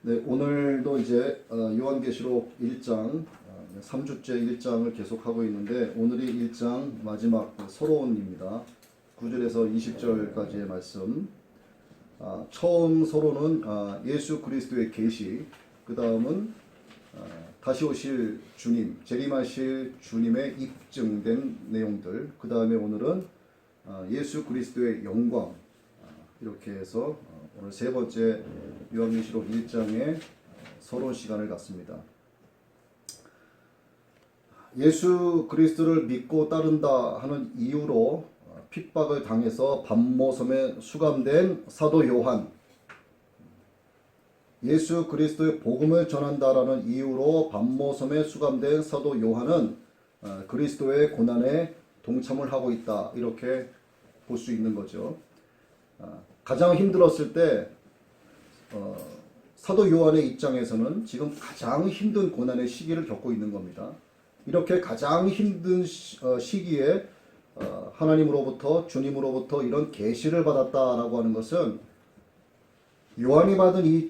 네, 오늘도 이제 요한계시록 1장 3주째 1장을 계속하고 있는데 오늘이 1장 마지막 서론입니다. 9절에서 20절까지의 말씀. 처음 서론은 예수 그리스도의 계시, 그 다음은 다시 오실 주님, 재림하실 주님의 입증된 내용들, 그 다음에 오늘은 예수 그리스도의 영광, 이렇게 해서 오늘 세 번째 요한계시록 1장의 서론 시간을 갖습니다. 예수 그리스도를 믿고 따른다 하는 이유로 핍박을 당해서 반모섬에 수감된 사도 요한, 예수 그리스도의 복음을 전한다라는 이유로 반모섬에 수감된 사도 요한은 그리스도의 고난에 동참을 하고 있다, 이렇게 볼 수 있는 거죠. 가장 힘들었을 때 사도 요한의 입장에서는 지금 가장 힘든 고난의 시기를 겪고 있는 겁니다. 이렇게 가장 힘든 시기에 하나님으로부터, 주님으로부터 이런 계시를 받았다라고 하는 것은 요한이 받은 이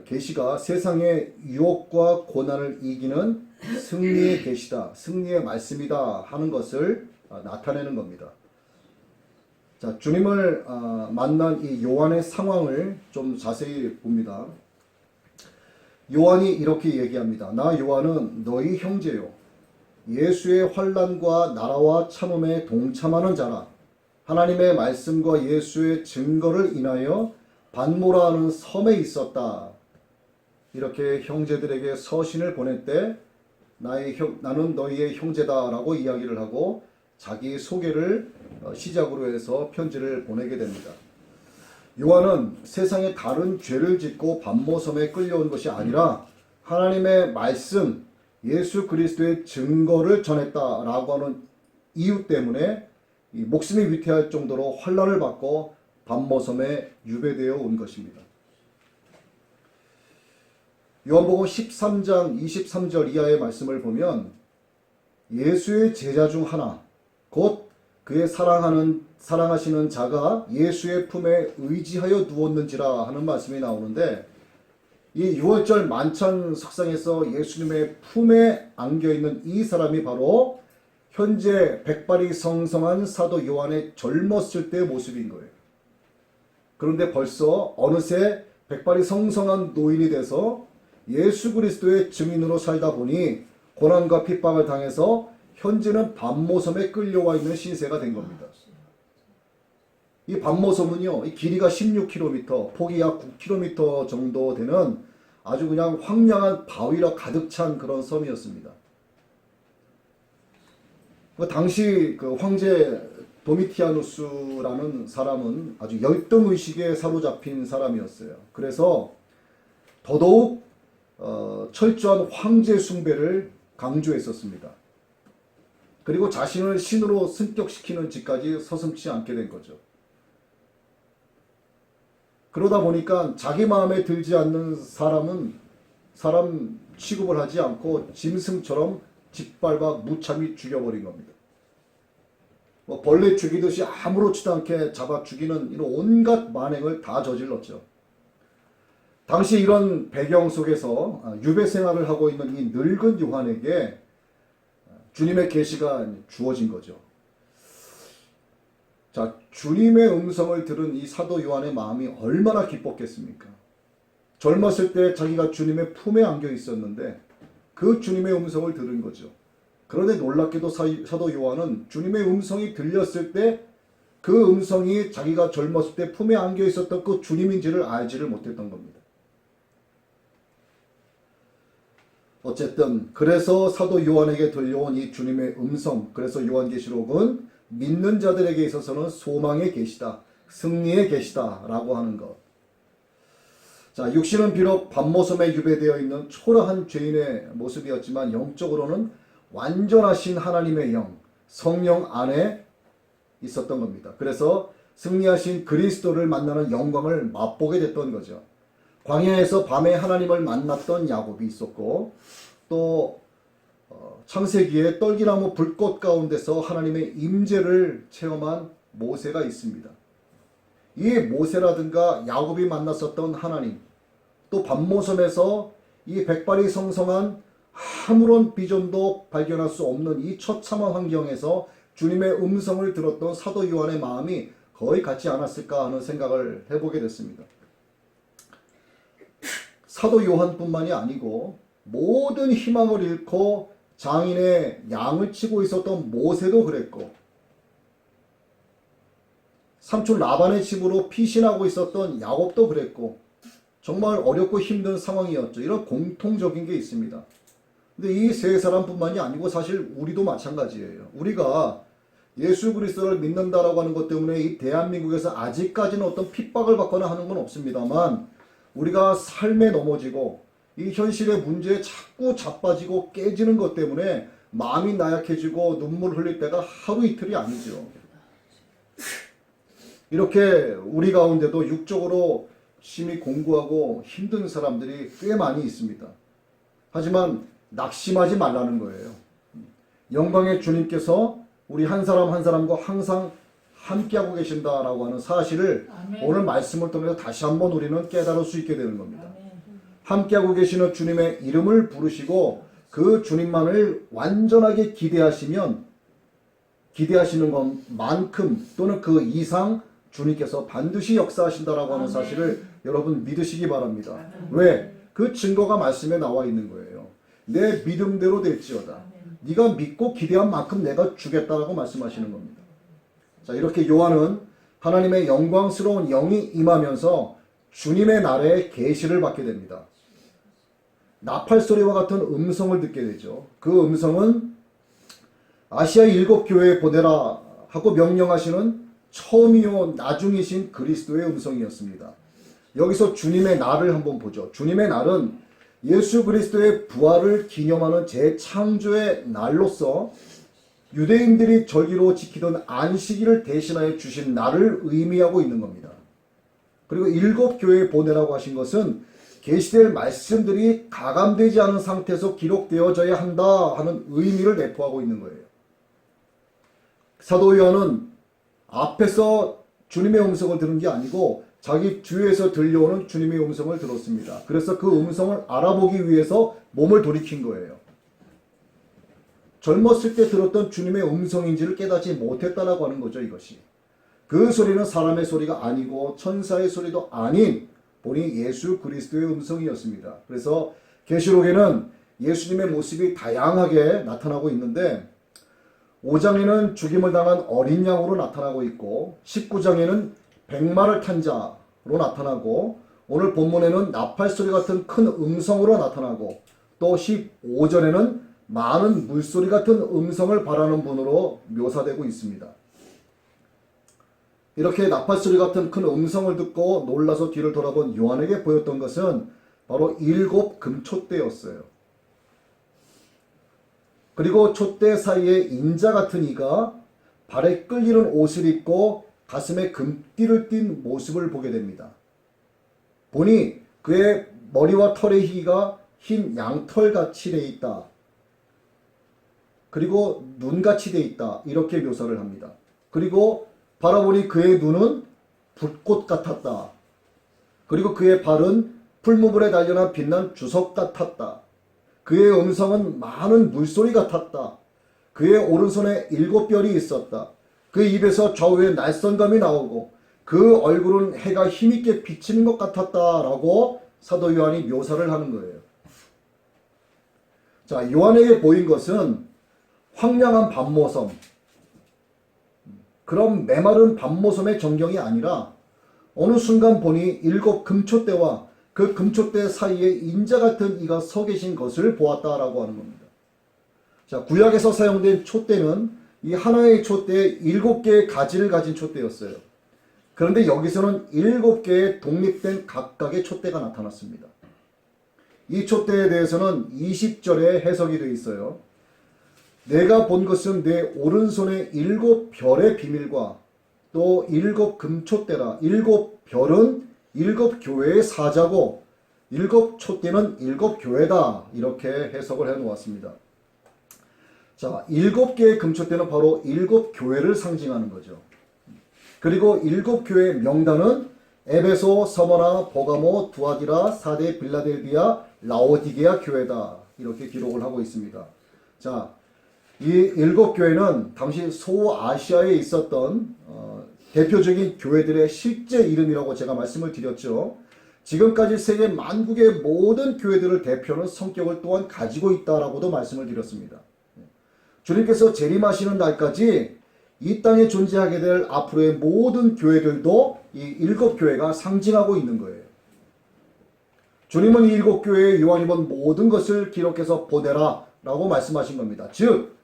계시가 세상의 유혹과 고난을 이기는 승리의 계시다, 승리의 말씀이다 하는 것을 나타내는 겁니다. 자, 주님을 만난 이 요한의 상황을 좀 자세히 봅니다. 요한이 이렇게 얘기합니다. 나 요한은 너희 형제요, 예수의 환난과 나라와 참음에 동참하는 자라. 하나님의 말씀과 예수의 증거를 인하여 반모라 하는 섬에 있었다. 이렇게 형제들에게 서신을 보낼 때 나는 너희의 형제다 라고 이야기를 하고 자기 소개를 시작으로 해서 편지를 보내게 됩니다. 요한은 세상에 다른 죄를 짓고 반모섬에 끌려온 것이 아니라 하나님의 말씀, 예수 그리스도의 증거를 전했다라고 하는 이유 때문에 이 목숨이 위태할 정도로 환난을 받고 반모섬에 유배되어 온 것입니다. 요한복음 13장 23절 이하의 말씀을 보면 예수의 제자 중 하나, 곧 그의 사랑하시는 자가 예수의 품에 의지하여 누웠는지라 하는 말씀이 나오는데, 이 6월절 만찬 석상에서 예수님의 품에 안겨있는 이 사람이 바로 현재 백발이 성성한 사도 요한의 젊었을 때의 모습인 거예요. 그런데 벌써 어느새 백발이 성성한 노인이 돼서 예수 그리스도의 증인으로 살다 보니 고난과 핍박을 당해서 현재는 반모섬에 끌려와 있는 신세가 된 겁니다. 이 반모섬은요, 이 길이가 16km, 폭이 약 9km 정도 되는 아주 그냥 황량한 바위로 가득 찬 그런 섬이었습니다. 당시 그 황제 도미티아누스라는 사람은 아주 열등의식에 사로잡힌 사람이었어요. 그래서 더더욱 철저한 황제 숭배를 강조했었습니다. 그리고 자신을 신으로 승격시키는 짓까지 서슴지 않게 된 거죠. 그러다 보니까 자기 마음에 들지 않는 사람 취급을 하지 않고 짐승처럼 짓밟아 무참히 죽여버린 겁니다. 벌레 죽이듯이 아무렇지도 않게 잡아 죽이는 이런 온갖 만행을 다 저질렀죠. 당시 이런 배경 속에서 유배 생활을 하고 있는 이 늙은 요한에게 주님의 계시가 주어진 거죠. 자, 주님의 음성을 들은 이 사도 요한의 마음이 얼마나 기뻤겠습니까? 젊었을 때 자기가 주님의 품에 안겨 있었는데 그 주님의 음성을 들은 거죠. 그런데 놀랍게도 사도 요한은 주님의 음성이 들렸을 때 그 음성이 자기가 젊었을 때 품에 안겨 있었던 그 주님인지를 알지를 못했던 겁니다. 어쨌든 그래서 사도 요한에게 들려온 이 주님의 음성, 그래서 요한계시록은 믿는 자들에게 있어서는 소망의 계시다, 승리의 계시다 라고 하는 것. 자, 육신은 비록 반모섬에 유배되어 있는 초라한 죄인의 모습이었지만 영적으로는 완전하신 하나님의 영, 성령 안에 있었던 겁니다. 그래서 승리하신 그리스도를 만나는 영광을 맛보게 됐던 거죠. 광야에서 밤에 하나님을 만났던 야곱이 있었고, 또 창세기에 떨기나무 불꽃 가운데서 하나님의 임재를 체험한 모세가 있습니다. 이 모세라든가 야곱이 만났었던 하나님, 또 반모섬에서 이 백발이 성성한 아무런 비전도 발견할 수 없는 이 처참한 환경에서 주님의 음성을 들었던 사도 요한의 마음이 거의 같지 않았을까 하는 생각을 해보게 됐습니다. 사도 요한뿐만이 아니고 모든 희망을 잃고 장인의 양을 치고 있었던 모세도 그랬고, 삼촌 라반의 집으로 피신하고 있었던 야곱도 그랬고, 정말 어렵고 힘든 상황이었죠. 이런 공통적인 게 있습니다. 근데 이 세 사람뿐만이 아니고 사실 우리도 마찬가지예요. 우리가 예수 그리스도를 믿는다라고 하는 것 때문에 이 대한민국에서 아직까지는 어떤 핍박을 받거나 하는 건 없습니다만, 우리가 삶에 넘어지고 이 현실의 문제에 자꾸 자빠지고 깨지는 것 때문에 마음이 나약해지고 눈물 흘릴 때가 하루 이틀이 아니죠. 이렇게 우리 가운데도 육적으로 심히 공부하고 힘든 사람들이 꽤 많이 있습니다. 하지만 낙심하지 말라는 거예요. 영광의 주님께서 우리 한 사람 한 사람과 항상 함께하고 계신다라고 하는 사실을 아멘. 오늘 말씀을 통해서 다시 한번 우리는 깨달을 수 있게 되는 겁니다. 아멘. 함께하고 계시는 주님의 이름을 부르시고 그 주님만을 완전하게 기대하시면, 기대하시는 것만큼 또는 그 이상 주님께서 반드시 역사하신다라고 하는 사실을 여러분 믿으시기 바랍니다. 왜? 그 증거가 말씀에 나와 있는 거예요. 내 믿음대로 될지어다. 네가 믿고 기대한 만큼 내가 주겠다라고 말씀하시는 겁니다. 자, 이렇게 요한은 하나님의 영광스러운 영이 임하면서 주님의 나라의 계시를 받게 됩니다. 나팔소리와 같은 음성을 듣게 되죠. 그 음성은 아시아 7교회에 보내라 하고 명령하시는 처음이요 나중이신 그리스도의 음성이었습니다. 여기서 주님의 날을 한번 보죠. 주님의 날은 예수 그리스도의 부활을 기념하는 재창조의 날로서 유대인들이 절기로 지키던 안식일을 대신하여 주신 날을 의미하고 있는 겁니다. 그리고 7교회에 보내라고 하신 것은 계시될 말씀들이 가감되지 않은 상태에서 기록되어져야 한다 하는 의미를 내포하고 있는 거예요. 사도 요한은 앞에서 주님의 음성을 들은 게 아니고 자기 뒤에서 들려오는 주님의 음성을 들었습니다. 그래서 그 음성을 알아보기 위해서 몸을 돌이킨 거예요. 젊었을 때 들었던 주님의 음성인지를 깨닫지 못했다라고 하는 거죠, 이것이. 그 소리는 사람의 소리가 아니고 천사의 소리도 아닌 본이 예수 그리스도의 음성이었습니다. 그래서 계시록에는 예수님의 모습이 다양하게 나타나고 있는데 5장에는 죽임을 당한 어린 양으로 나타나고 있고 19장에는 백마를 탄 자로 나타나고 오늘 본문에는 나팔소리 같은 큰 음성으로 나타나고 또 15절에는 많은 물소리 같은 음성을 발하는 분으로 묘사되고 있습니다. 이렇게 나팔소리 같은 큰 음성을 듣고 놀라서 뒤를 돌아본 요한에게 보였던 것은 바로 7 금촛대였어요. 그리고 촛대 사이에 인자 같은 이가 발에 끌리는 옷을 입고 가슴에 금띠를 띤 모습을 보게 됩니다. 보니 그의 머리와 털의 희가 흰 양털같이 돼 있다. 그리고 눈같이 돼 있다. 이렇게 묘사를 합니다. 그리고 바라보니 그의 눈은 불꽃 같았다. 그리고 그의 발은 풀무불에 단련한 빛난 주석 같았다. 그의 음성은 많은 물소리 같았다. 그의 오른손에 7별이 있었다. 그 입에서 좌우에 날선감이 나오고 그 얼굴은 해가 힘있게 비치는 것 같았다라고 사도 요한이 묘사를 하는 거예요. 자, 요한에게 보인 것은 황량한 밤모섬, 그런 메마른 밤모섬의 전경이 아니라 어느 순간 보니 7 금촛대와 그 금촛대 사이에 인자 같은 이가 서 계신 것을 보았다라고 하는 겁니다. 자, 구약에서 사용된 촛대는 이 하나의 촛대에 7개의 가지를 가진 촛대였어요. 그런데 여기서는 7개의 독립된 각각의 촛대가 나타났습니다. 이 촛대에 대해서는 20절에 해석이 되어 있어요. 내가 본 것은 내 오른손에 7별의 비밀과 또 7 금촛대라. 7별은 7 교회의 사자고 7 촛대는 7 교회다. 이렇게 해석을 해 놓았습니다. 자, 7개의 금촛대는 바로 7 교회를 상징하는 거죠. 그리고 7 교회의 명단은 에베소, 서머나, 버가모, 두아디라, 사데, 빌라델비아, 라오디게아 교회다. 이렇게 기록을 하고 있습니다. 자, 이 7교회는 당시 소아시아에 있었던 대표적인 교회들의 실제 이름이라고 제가 말씀을 드렸죠. 지금까지 세계 만국의 모든 교회들을 대표하는 성격을 또한 가지고 있다라고도 말씀을 드렸습니다. 주님께서 재림하시는 날까지 이 땅에 존재하게 될 앞으로의 모든 교회들도 이 7교회가 상징하고 있는 거예요. 주님은 이 7교회에 요한이면 모든 것을 기록해서 보내라 라고 말씀하신 겁니다. 즉,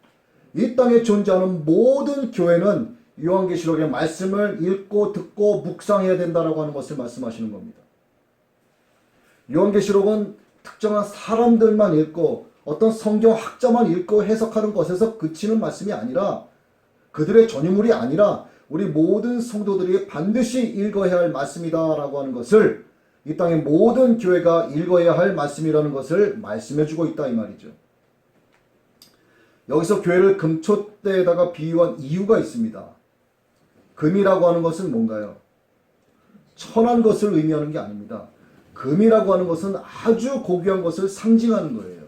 이 땅에 존재하는 모든 교회는 요한계시록의 말씀을 읽고 듣고 묵상해야 된다라고 하는 것을 말씀하시는 겁니다. 요한계시록은 특정한 사람들만 읽고 어떤 성경학자만 읽고 해석하는 것에서 그치는 말씀이 아니라 그들의 전유물이 아니라 우리 모든 성도들이 반드시 읽어야 할 말씀이다라고 하는 것을 이 땅의 모든 교회가 읽어야 할 말씀이라는 것을 말씀해주고 있다 이 말이죠. 여기서 교회를 금촛대에다가 비유한 이유가 있습니다. 금이라고 하는 것은 뭔가요? 천한 것을 의미하는 게 아닙니다. 금이라고 하는 것은 아주 고귀한 것을 상징하는 거예요.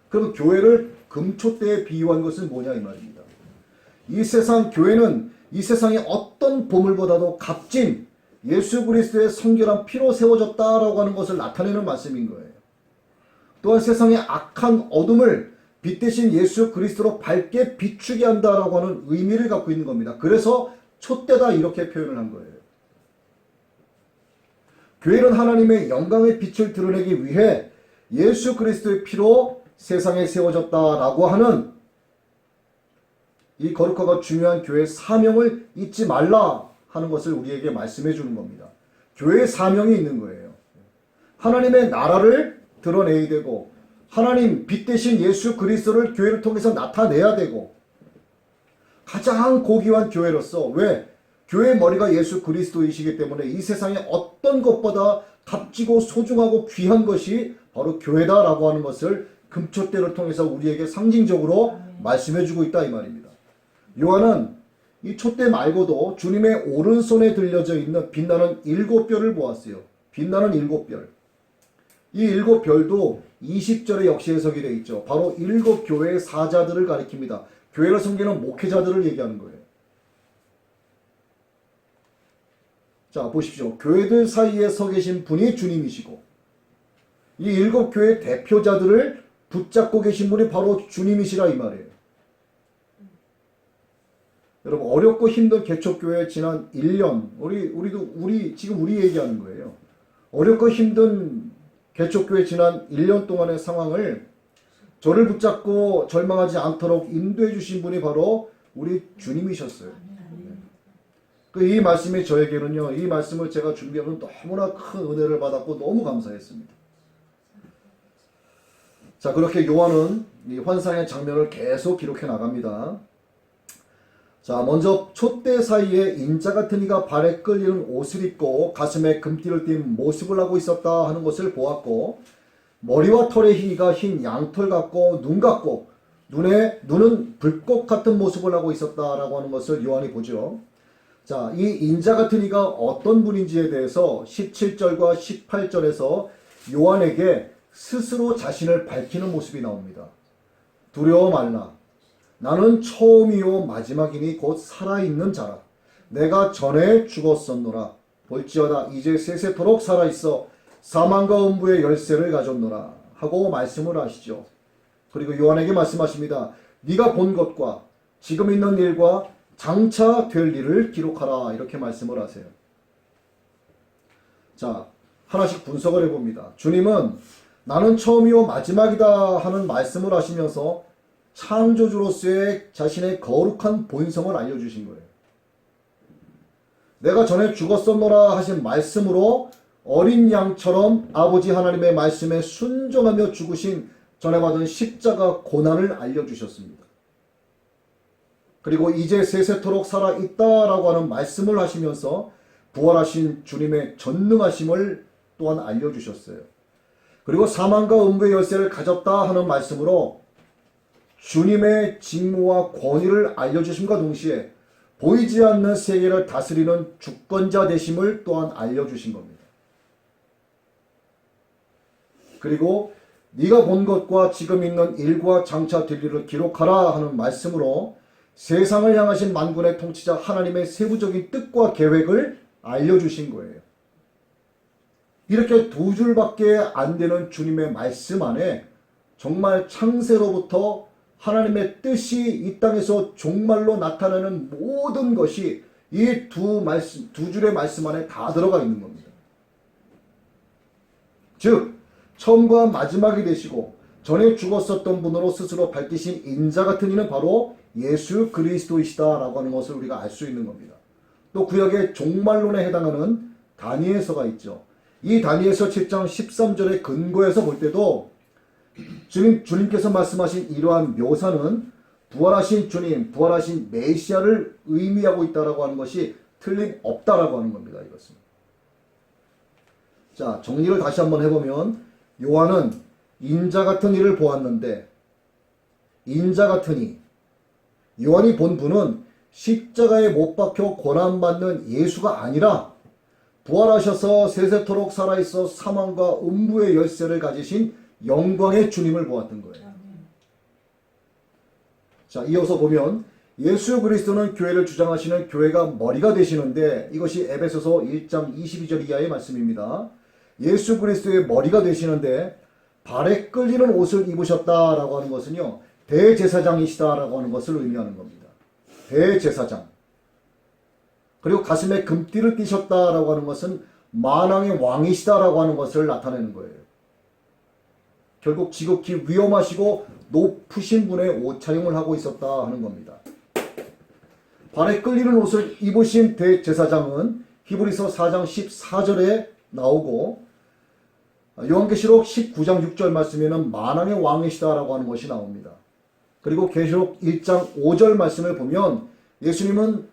그럼 교회를 금촛대에 비유한 것은 뭐냐 이 말입니다. 이 세상 교회는 이 세상의 어떤 보물보다도 값진 예수 그리스도의 성결한 피로 세워졌다라고 하는 것을 나타내는 말씀인 거예요. 또한 세상의 악한 어둠을 빛 대신 예수 그리스도로 밝게 비추게 한다라고 하는 의미를 갖고 있는 겁니다. 그래서 촛대다 이렇게 표현을 한 거예요. 교회는 하나님의 영광의 빛을 드러내기 위해 예수 그리스도의 피로 세상에 세워졌다라고 하는 이 거룩하고 중요한 교회의 사명을 잊지 말라 하는 것을 우리에게 말씀해 주는 겁니다. 교회의 사명이 있는 거예요. 하나님의 나라를 드러내야 되고 하나님 빛 대신 예수 그리스도를 교회를 통해서 나타내야 되고 가장 고귀한 교회로서 왜? 교회의 머리가 예수 그리스도이시기 때문에 이 세상에 어떤 것보다 값지고 소중하고 귀한 것이 바로 교회다라고 하는 것을 금촛대를 통해서 우리에게 상징적으로 말씀해 주고 있다 이 말입니다. 요한은 이 촛대 말고도 주님의 오른손에 들려져 있는 빛나는 7별을 보았어요. 빛나는 7별. 이 7별도 20절에 역시 해석이 되어 있죠. 바로 7교회의 사자들을 가리킵니다. 교회를 섬기는 목회자들을 얘기하는 거예요. 자, 보십시오. 교회들 사이에 서 계신 분이 주님이시고 이 7교회의 대표자들을 붙잡고 계신 분이 바로 주님이시라 이 말이에요. 여러분, 어렵고 힘든 개척교회 지난 1년, 지금 우리 얘기하는 거예요. 어렵고 힘든 개척교회 지난 1년 동안의 상황을 저를 붙잡고 절망하지 않도록 인도해 주신 분이 바로 우리 주님이셨어요. 이 말씀이 저에게는요, 이 말씀을 제가 준비하면 너무나 큰 은혜를 받았고 너무 감사했습니다. 자, 그렇게 요한은 이 환상의 장면을 계속 기록해 나갑니다. 자, 먼저 촛대 사이에 인자 같은 이가 발에 끌리는 옷을 입고 가슴에 금띠를 띤 모습을 하고 있었다 하는 것을 보았고 머리와 털의 희가 흰 양털 같고 눈 같고 눈은 불꽃 같은 모습을 하고 있었다라고 하는 것을 요한이 보죠. 자, 이 인자 같은 이가 어떤 분인지에 대해서 17절과 18절에서 요한에게 스스로 자신을 밝히는 모습이 나옵니다. 두려워 말라. 나는 처음이요 마지막이니 곧 살아있는 자라. 내가 전에 죽었었노라. 볼지어다 이제 세세토록 살아있어 사망과 음부의 열쇠를 가졌노라 하고 말씀을 하시죠. 그리고 요한에게 말씀하십니다. 네가 본 것과 지금 있는 일과 장차 될 일을 기록하라 이렇게 말씀을 하세요. 자, 하나씩 분석을 해봅니다. 주님은 나는 처음이요 마지막이다 하는 말씀을 하시면서 창조주로서의 자신의 거룩한 본성을 알려주신 거예요. 내가 전에 죽었었노라 하신 말씀으로 어린 양처럼 아버지 하나님의 말씀에 순종하며 죽으신 전에 받은 십자가 고난을 알려주셨습니다. 그리고 이제 세세토록 살아있다라고 하는 말씀을 하시면서 부활하신 주님의 전능하심을 또한 알려주셨어요. 그리고 사망과 음부의 열쇠를 가졌다 하는 말씀으로 주님의 직무와 권위를 알려주심과 동시에 보이지 않는 세계를 다스리는 주권자 되심을 또한 알려주신 겁니다. 그리고 네가 본 것과 지금 있는 일과 장차 될 일을 기록하라 하는 말씀으로 세상을 향하신 만군의 통치자 하나님의 세부적인 뜻과 계획을 알려주신 거예요. 이렇게 두 줄밖에 안 되는 주님의 말씀 안에 정말 창세로부터 하나님의 뜻이 이 땅에서 종말로 나타나는 모든 것이 이 두 줄의 말씀 안에 다 들어가 있는 겁니다. 즉 처음과 마지막이 되시고 전에 죽었었던 분으로 스스로 밝히신 인자 같은 이는 바로 예수 그리스도이시다라고 하는 것을 우리가 알 수 있는 겁니다. 또 구약의 종말론에 해당하는 다니엘서가 있죠. 이 다니엘서 7장 13절의 근거에서 볼 때도 주님께서 말씀하신 이러한 묘사는 부활하신 주님, 부활하신 메시아를 의미하고 있다라고 하는 것이 틀림없다라고 하는 겁니다. 이것은. 자, 정리를 다시 한번 해보면 요한은 인자 같은 이를 보았는데 인자 같은 이 요한이 본 분은 십자가에 못 박혀 고난받는 예수가 아니라 부활하셔서 세세토록 살아있어 사망과 음부의 열쇠를 가지신 영광의 주님을 보았던 거예요. 자, 이어서 보면 예수 그리스도는 교회를 주장하시는 교회가 머리가 되시는데 이것이 에베소서 1장 22절 이하의 말씀입니다. 예수 그리스도의 머리가 되시는데 발에 끌리는 옷을 입으셨다라고 하는 것은요, 대제사장이시다라고 하는 것을 의미하는 겁니다. 대제사장. 그리고 가슴에 금띠를 띠셨다라고 하는 것은 만왕의 왕이시다라고 하는 것을 나타내는 거예요. 결국 지극히 위험하시고 높으신 분의 옷차림을 하고 있었다 하는 겁니다. 발에 끌리는 옷을 입으신 대제사장은 히브리서 4장 14절에 나오고 요한계시록 19장 6절 말씀에는 만왕의 왕이시다라고 하는 것이 나옵니다. 그리고 계시록 1장 5절 말씀을 보면 예수님은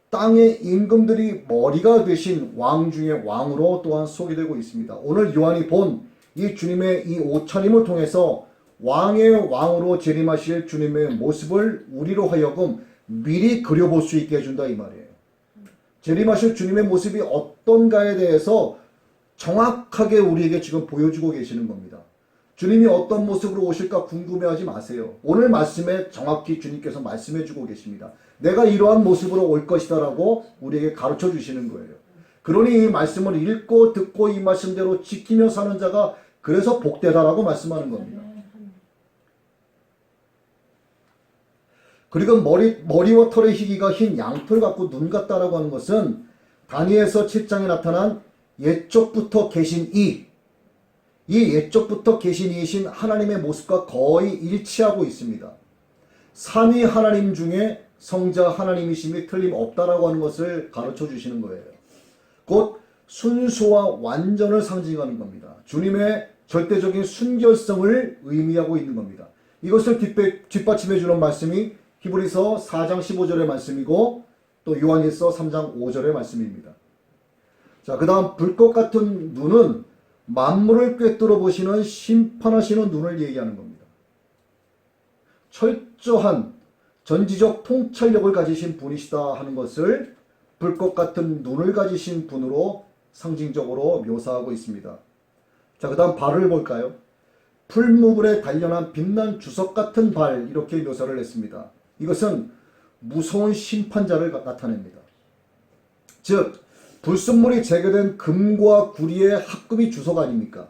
땅의 임금들이 머리가 되신 왕 중의 왕으로 또한 소개되고 있습니다. 오늘 요한이 본 이 주님의 이 옷차림을 통해서 왕의 왕으로 재림하실 주님의 모습을 우리로 하여금 미리 그려볼 수 있게 해준다 이 말이에요. 재림하실 주님의 모습이 어떤가에 대해서 정확하게 우리에게 지금 보여주고 계시는 겁니다. 주님이 어떤 모습으로 오실까 궁금해하지 마세요. 오늘 말씀에 정확히 주님께서 말씀해주고 계십니다. 내가 이러한 모습으로 올 것이다 라고 우리에게 가르쳐 주시는 거예요. 그러니 이 말씀을 읽고 듣고 이 말씀대로 지키며 사는 자가 그래서 복되다라고 말씀하는 겁니다. 그리고 머리와 털의 희기가 흰 양털 같고 눈 같다라고 하는 것은 다니엘서 7장에 나타난 옛적부터 계신 이 옛적부터 계신 이이신 하나님의 모습과 거의 일치하고 있습니다. 삼위 하나님 중에 성자 하나님이심이 틀림없다라고 하는 것을 가르쳐 주시는 거예요. 곧 순수와 완전을 상징하는 겁니다. 주님의 절대적인 순결성을 의미하고 있는 겁니다. 이것을 뒷받침해 주는 말씀이 히브리서 4장 15절의 말씀이고 또 요한일서 3장 5절의 말씀입니다. 자, 그 다음 불꽃 같은 눈은 만물을 꿰뚫어 보시는 심판하시는 눈을 얘기하는 겁니다. 철저한 전지적 통찰력을 가지신 분이시다 하는 것을 불꽃 같은 눈을 가지신 분으로 상징적으로 묘사하고 있습니다. 자, 그 다음 발을 볼까요? 풀무불에 단련한 빛난 주석 같은 발, 이렇게 묘사를 했습니다. 이것은 무서운 심판자를 나타냅니다. 즉 불순물이 제거된 금과 구리의 합금이 주석 아닙니까?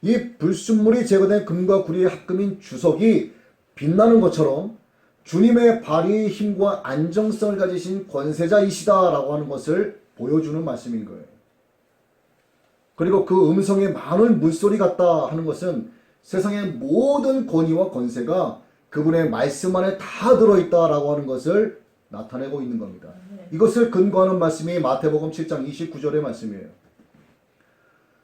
이 불순물이 제거된 금과 구리의 합금인 주석이 빛나는 것처럼 주님의 발의 힘과 안정성을 가지신 권세자이시다라고 하는 것을 보여주는 말씀인 거예요. 그리고 그 음성에 많은 물소리 같다 하는 것은 세상의 모든 권위와 권세가 그분의 말씀 안에 다 들어있다라고 하는 것을 나타내고 있는 겁니다. 이것을 근거하는 말씀이 마태복음 7장 29절의 말씀이에요.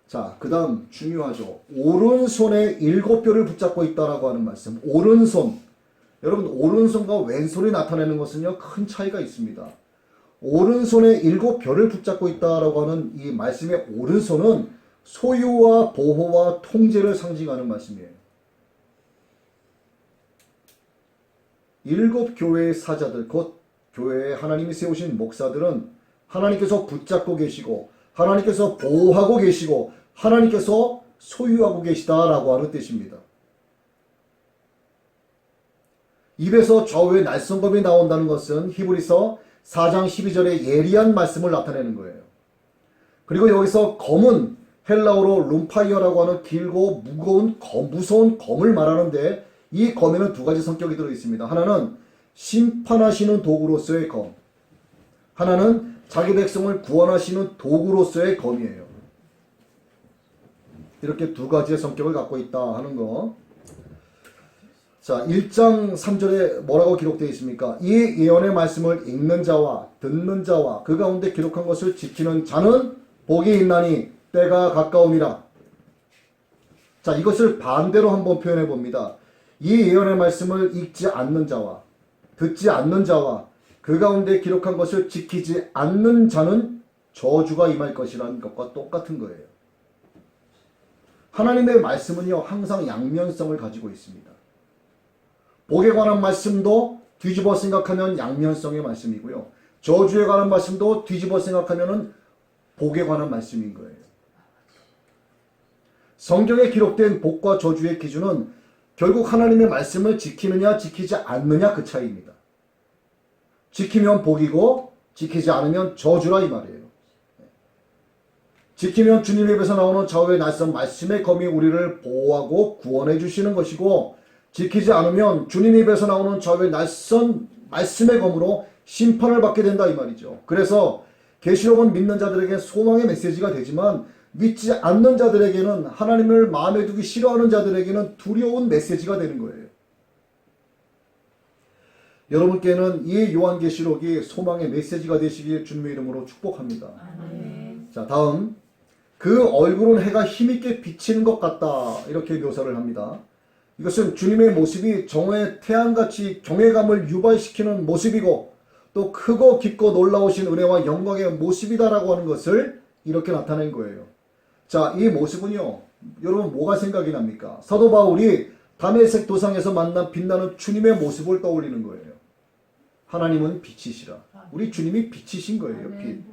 자, 그 다음 중요하죠. 오른손에 7뼈를 붙잡고 있다라고 하는 말씀. 오른손. 여러분, 오른손과 왼손이 나타내는 것은요, 큰 차이가 있습니다. 오른손에 7뼈를 붙잡고 있다라고 하는 이 말씀의 오른손은 소유와 보호와 통제를 상징하는 말씀이에요. 7 교회의 사자들, 곧 교회에 하나님이 세우신 목사들은 하나님께서 붙잡고 계시고 하나님께서 보호하고 계시고 하나님께서 소유하고 계시다라고 하는 뜻입니다. 입에서 좌우의 날성검이 나온다는 것은 히브리서 4장 12절의 예리한 말씀을 나타내는 거예요. 그리고 여기서 검은 헬라어로 룸파이어라고 하는 길고 무서운 검을 말하는데 이 검에는 두 가지 성격이 들어있습니다. 하나는 심판하시는 도구로서의 검, 하나는 자기 백성을 구원하시는 도구로서의 검이에요. 이렇게 두 가지의 성격을 갖고 있다 하는 거. 자, 1장 3절에 뭐라고 기록되어 있습니까? 이 예언의 말씀을 읽는 자와 듣는 자와 그 가운데 기록한 것을 지키는 자는 복이 있나니 때가 가까움이라. 자, 이것을 반대로 한번 표현해 봅니다. 이 예언의 말씀을 읽지 않는 자와 듣지 않는 자와 그 가운데 기록한 것을 지키지 않는 자는 저주가 임할 것이라는 것과 똑같은 거예요. 하나님의 말씀은요, 항상 양면성을 가지고 있습니다. 복에 관한 말씀도 뒤집어 생각하면 양면성의 말씀이고요. 저주에 관한 말씀도 뒤집어 생각하면 복에 관한 말씀인 거예요. 성경에 기록된 복과 저주의 기준은 결국 하나님의 말씀을 지키느냐 지키지 않느냐 그 차이입니다. 지키면 복이고 지키지 않으면 저주라 이 말이에요. 지키면 주님의 입에서 나오는 좌우의 날선 말씀의 검이 우리를 보호하고 구원해 주시는 것이고, 지키지 않으면 주님의 입에서 나오는 좌우의 날선 말씀의 검으로 심판을 받게 된다 이 말이죠. 그래서 계시록은 믿는 자들에게 소망의 메시지가 되지만 믿지 않는 자들에게는, 하나님을 마음에 두기 싫어하는 자들에게는 두려운 메시지가 되는 거예요. 여러분께는 이 요한계시록이 소망의 메시지가 되시길 주님의 이름으로 축복합니다. 자, 다음. 그 얼굴은 해가 힘있게 비치는 것 같다, 이렇게 묘사를 합니다. 이것은 주님의 모습이 정오의 태양같이 경외감을 유발시키는 모습이고 또 크고 깊고 놀라우신 은혜와 영광의 모습이다라고 하는 것을 이렇게 나타낸 거예요. 자, 이 모습은요, 여러분 뭐가 생각이 납니까? 사도 바울이 다메섹 도상에서 만난 빛나는 주님의 모습을 떠올리는 거예요. 하나님은 빛이시라. 우리 주님이 빛이신 거예요. 빛.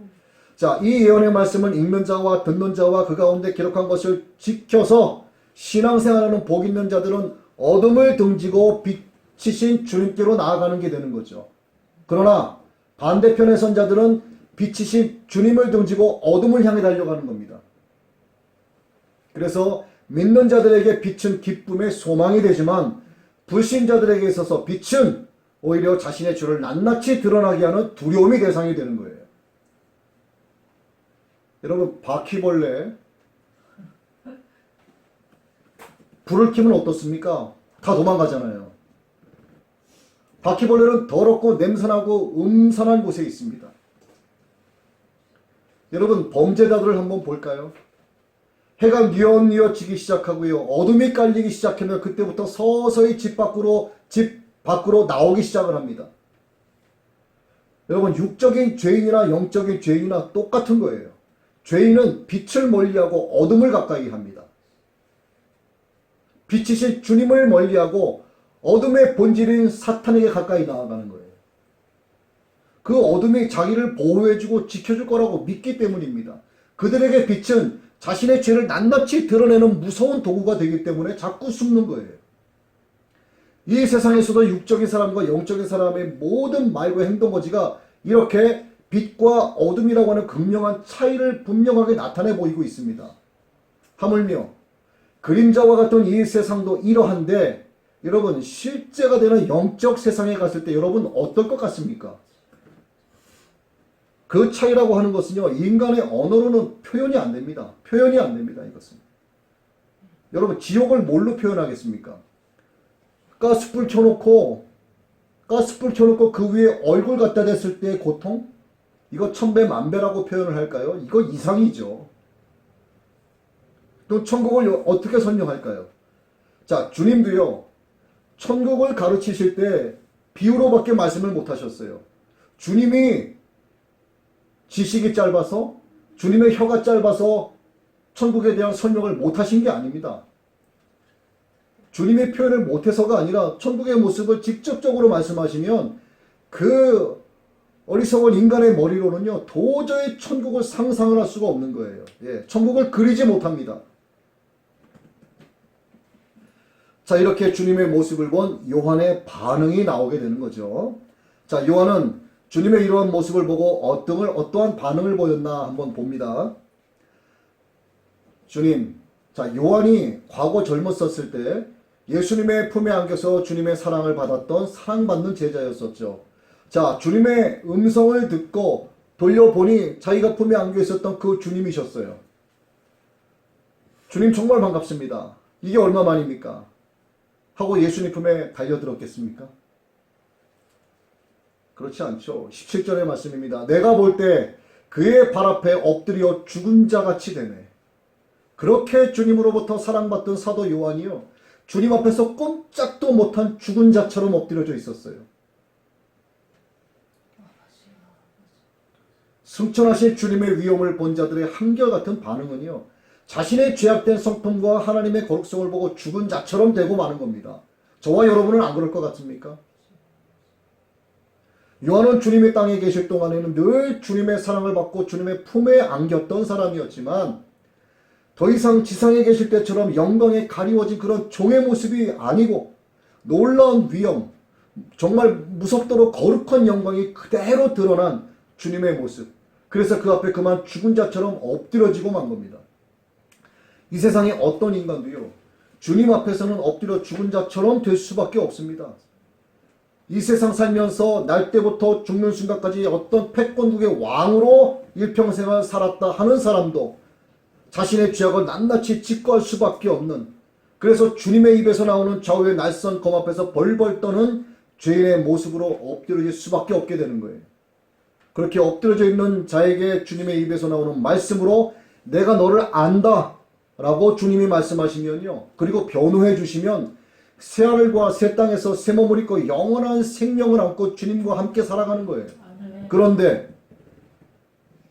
자, 이 예언의 말씀은 읽는 자와 듣는 자와 그 가운데 기록한 것을 지켜서 신앙생활하는 복 있는 자들은 어둠을 등지고 빛이신 주님께로 나아가는 게 되는 거죠. 그러나 반대편의 선자들은 빛이신 주님을 등지고 어둠을 향해 달려가는 겁니다. 그래서 믿는 자들에게 빛은 기쁨의 소망이 되지만 불신자들에게 있어서 빛은 오히려 자신의 죄를 낱낱이 드러나게 하는 두려움의 대상이 되는 거예요. 여러분, 바퀴벌레 불을 켜면 어떻습니까? 다 도망가잖아요. 바퀴벌레는 더럽고 냄새나고 음산한 곳에 있습니다. 여러분, 범죄자들을 한번 볼까요? 해가 뉘엿뉘엿지기 시작하고요, 어둠이 깔리기 시작하면 그때부터 서서히 집 밖으로 나오기 시작을 합니다. 여러분, 육적인 죄인이나 영적인 죄인이나 똑같은 거예요. 죄인은 빛을 멀리하고 어둠을 가까이 합니다. 빛이신 주님을 멀리하고 어둠의 본질인 사탄에게 가까이 나아가는 거예요. 그 어둠이 자기를 보호해주고 지켜줄 거라고 믿기 때문입니다. 그들에게 빛은 자신의 죄를 낱낱이 드러내는 무서운 도구가 되기 때문에 자꾸 숨는 거예요. 이 세상에서도 육적인 사람과 영적인 사람의 모든 말과 행동거지가 이렇게 빛과 어둠이라고 하는 극명한 차이를 분명하게 나타내 보이고 있습니다. 하물며 그림자와 같은 이 세상도 이러한데, 여러분 실제가 되는 영적 세상에 갔을 때 여러분 어떨 것 같습니까? 그 차이라고 하는 것은요, 인간의 언어로는 표현이 안 됩니다. 표현이 안 됩니다. 이것은. 여러분, 지옥을 뭘로 표현하겠습니까? 가스불 켜놓고 그 위에 얼굴 갖다 댔을 때의 고통? 이거 천배 만배라고 표현을 할까요? 이거 이상이죠. 또 천국을 어떻게 설명할까요? 자, 주님도요, 천국을 가르치실 때 비유로밖에 말씀을 못 하셨어요. 주님이 지식이 짧아서, 주님의 혀가 짧아서 천국에 대한 설명을 못 하신 게 아닙니다. 주님의 표현을 못해서가 아니라 천국의 모습을 직접적으로 말씀하시면 그 어리석은 인간의 머리로는요, 도저히 천국을 상상을 할 수가 없는 거예요. 예, 천국을 그리지 못합니다. 자, 이렇게 주님의 모습을 본 요한의 반응이 나오게 되는 거죠. 자, 요한은 주님의 이러한 모습을 보고 어떠한 반응을 보였나 한번 봅니다. 주님, 자, 요한이 과거 젊었었을 때 예수님의 품에 안겨서 주님의 사랑을 받았던 사랑받는 제자였었죠. 자, 주님의 음성을 듣고 돌려보니 자기가 품에 안겨 있었던 그 주님이셨어요. 주님 정말 반갑습니다. 이게 얼마 만입니까? 하고 예수님 품에 달려들었겠습니까? 그렇지 않죠. 17절의 말씀입니다. 내가 볼 때 그의 발 앞에 엎드려 죽은 자같이 되네. 그렇게 주님으로부터 사랑받던 사도 요한이요, 주님 앞에서 꼼짝도 못한 죽은 자처럼 엎드려져 있었어요. 승천하신 주님의 위엄을 본 자들의 한결같은 반응은요, 자신의 죄악된 성품과 하나님의 거룩성을 보고 죽은 자처럼 되고 마는 겁니다. 저와 여러분은 안 그럴 것 같습니까? 요한은 주님의 땅에 계실 동안에는 늘 주님의 사랑을 받고 주님의 품에 안겼던 사람이었지만 더 이상 지상에 계실 때처럼 영광에 가리워진 그런 종의 모습이 아니고 놀라운 위엄, 정말 무섭도록 거룩한 영광이 그대로 드러난 주님의 모습. 그래서 그 앞에 그만 죽은 자처럼 엎드려지고 만 겁니다. 이 세상에 어떤 인간도요, 주님 앞에서는 엎드려 죽은 자처럼 될 수밖에 없습니다. 이 세상 살면서 날 때부터 죽는 순간까지 어떤 패권국의 왕으로 일평생을 살았다 하는 사람도 자신의 죄악을 낱낱이 직거할 수밖에 없는, 그래서 주님의 입에서 나오는 좌우의 날선 검 앞에서 벌벌 떠는 죄인의 모습으로 엎드려질 수밖에 없게 되는 거예요. 그렇게 엎드려져 있는 자에게 주님의 입에서 나오는 말씀으로 내가 너를 안다 라고 주님이 말씀하시면요, 그리고 변호해 주시면 새하늘과 새 땅에서 새 몸을 입고 영원한 생명을 안고 주님과 함께 살아가는 거예요. 그런데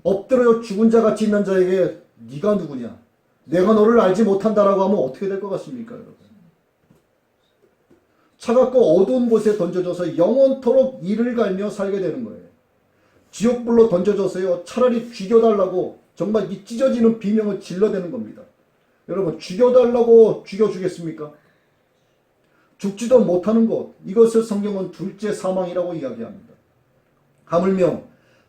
엎드려 죽은 자같이 있는 자에게 네가 누구냐, 내가 너를 알지 못한다라고 하면 어떻게 될 것 같습니까, 여러분? 차갑고 어두운 곳에 던져져서 영원토록 이를 갈며 살게 되는 거예요. 지옥불로 던져져서요, 차라리 죽여달라고 정말 이 찢어지는 비명을 질러대는 겁니다. 여러분, 죽여달라고 죽여주겠습니까? 죽지도 못하는 것, 이것을 성경은 둘째 사망이라고 이야기합니다. 하물며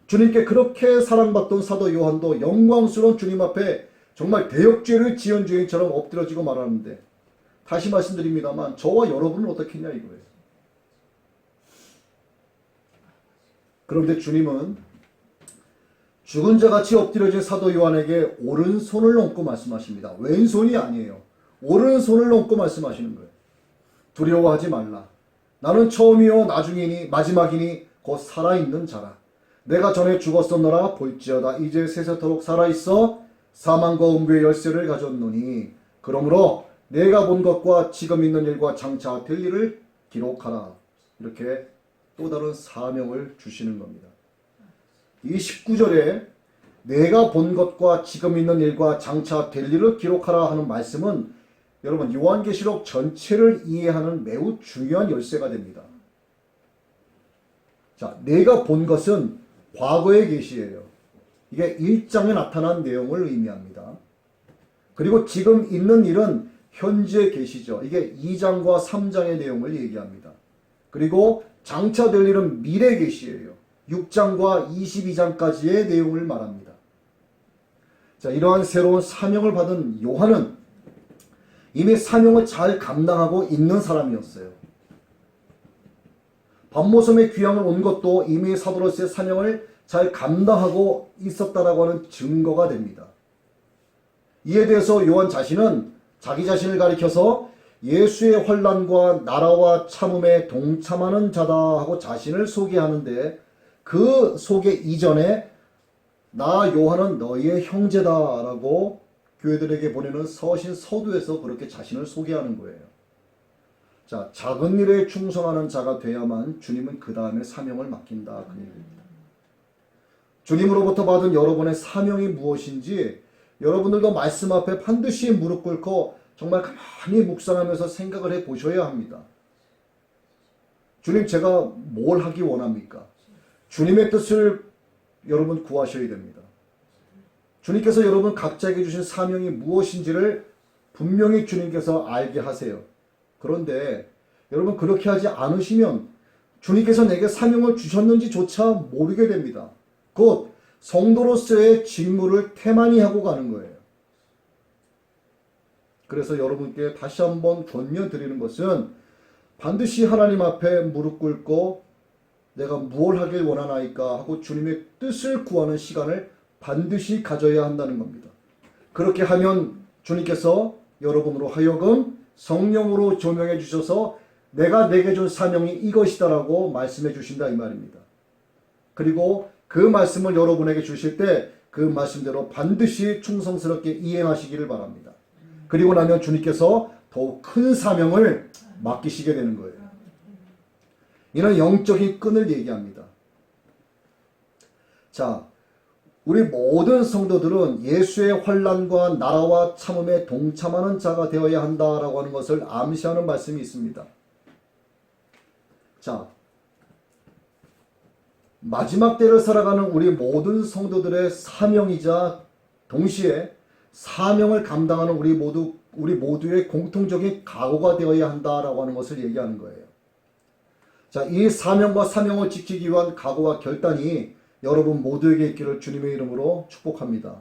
주님께 그렇게 사랑받던 사도 요한도 영광스러운 주님 앞에 정말 대역죄를 지은 죄인처럼 엎드려지고 말하는데, 다시 말씀드립니다만 저와 여러분은 어떻겠냐 이거예요. 그런데 주님은 죽은 자같이 엎드려진 사도 요한에게 오른손을 얹고 말씀하십니다. 왼손이 아니에요. 오른손을 얹고 말씀하시는 거예요. 두려워하지 말라. 나는 처음이요 나중이니 마지막이니 곧 살아있는 자라. 내가 전에 죽었었노라 볼지어다 이제 세세토록 살아있어 사망과 음부의 열쇠를 가졌노니 그러므로 내가 본 것과 지금 있는 일과 장차 될 일을 기록하라. 이렇게 또 다른 사명을 주시는 겁니다. 이 19절에 내가 본 것과 지금 있는 일과 장차 될 일을 기록하라 하는 말씀은 여러분 요한계시록 전체를 이해하는 매우 중요한 열쇠가 됩니다. 자, 내가 본 것은 과거의 계시예요. 이게 1장에 나타난 내용을 의미합니다. 그리고 지금 있는 일은 현재 계시죠. 이게 2장과 3장의 내용을 얘기합니다. 그리고 장차 될 일은 미래 계시예요. 6장과 22장까지의 내용을 말합니다. 자, 이러한 새로운 사명을 받은 요한은 이미 사명을 잘 감당하고 있는 사람이었어요. 밤모섬의 귀향을 온 것도 이미 사도로서의 사명을 잘 감당하고 있었다라고 하는 증거가 됩니다. 이에 대해서 요한 자신은 자기 자신을 가리켜서 예수의 환난과 나라와 참음에 동참하는 자다 하고 자신을 소개하는데, 그 소개 이전에 나 요한은 너희의 형제다라고 교회들에게 보내는 서신 서두에서 그렇게 자신을 소개하는 거예요. 자, 작은 일에 충성하는 자가 돼야만 주님은 그 다음에 사명을 맡긴다 그 얘기입니다. 주님으로부터 받은 여러분의 사명이 무엇인지 여러분들도 말씀 앞에 반드시 무릎 꿇고 정말 가만히 묵상하면서 생각을 해보셔야 합니다. 주님, 제가 뭘 하기 원합니까? 주님의 뜻을 여러분 구하셔야 됩니다. 주님께서 여러분 각자에게 주신 사명이 무엇인지를 분명히 주님께서 알게 하세요. 그런데 여러분 그렇게 하지 않으시면 주님께서 내게 사명을 주셨는지조차 모르게 됩니다. 곧 성도로서의 직무를 태만히 하고 가는 거예요. 그래서 여러분께 다시 한번 권면드리는 것은 반드시 하나님 앞에 무릎 꿇고 내가 무엇을 하길 원하나이까 하고 주님의 뜻을 구하는 시간을 반드시 가져야 한다는 겁니다. 그렇게 하면 주님께서 여러분으로 하여금 성령으로 조명해 주셔서 내가 내게 준 사명이 이것이다라고 말씀해 주신다 이 말입니다. 그리고 그 말씀을 여러분에게 주실 때 그 말씀대로 반드시 충성스럽게 이행하시기를 바랍니다. 그리고 나면 주님께서 더욱 큰 사명을 맡기시게 되는 거예요. 이는 영적인 끈을 얘기합니다. 자, 우리 모든 성도들은 예수의 환난과 나라와 참음에 동참하는 자가 되어야 한다라고 하는 것을 암시하는 말씀이 있습니다. 자, 마지막 때를 살아가는 우리 모든 성도들의 사명이자 동시에 사명을 감당하는 우리 모두의 공통적인 각오가 되어야 한다라고 하는 것을 얘기하는 거예요. 자, 이 사명과 사명을 지키기 위한 각오와 결단이 여러분 모두에게 있기를 주님의 이름으로 축복합니다.